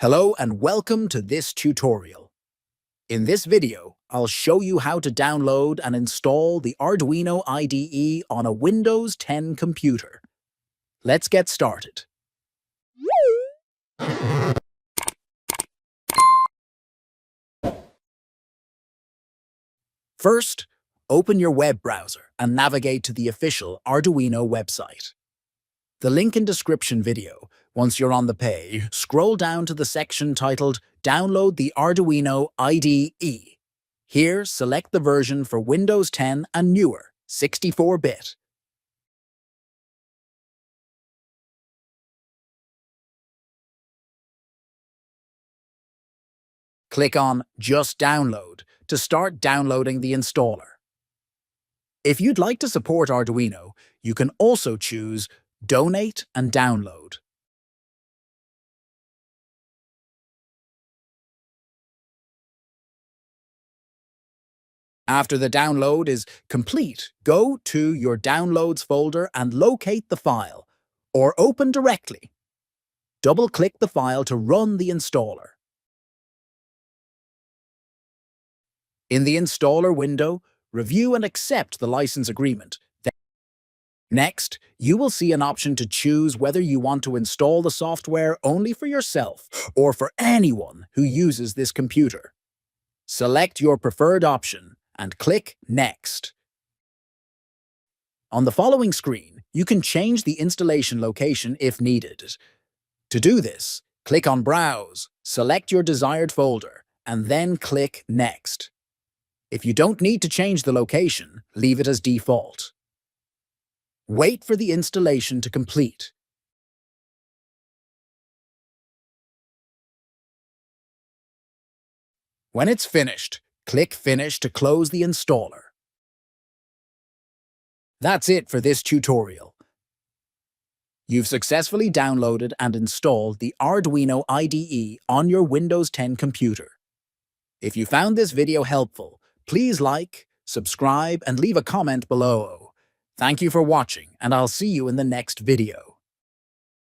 Hello and welcome to this tutorial. In this video, I'll show you how to download and install the Arduino IDE on a Windows 10 computer. Let's get started. First, open your web browser and navigate to the official Arduino website. The link in description video. Once you're on the page, scroll down to the section titled Download the Arduino IDE. Here, select the version for Windows 10 and newer, 64-bit. Click on Just Download to start downloading the installer. If you'd like to support Arduino, you can also choose Donate and Download. After the download is complete, go to your Downloads folder and locate the file, or open directly. Double-click the file to run the installer. In the installer window, review and accept the license agreement. Next, you will see an option to choose whether you want to install the software only for yourself or for anyone who uses this computer. Select your preferred option and click Next. On the following screen, you can change the installation location if needed. To do this, click on Browse, select your desired folder, and then click Next. If you don't need to change the location, leave it as default. Wait for the installation to complete. When it's finished, click Finish to close the installer. That's it for this tutorial. You've successfully downloaded and installed the Arduino IDE on your Windows 10 computer. If you found this video helpful, please like, subscribe, and leave a comment below. Thank you for watching, and I'll see you in the next video.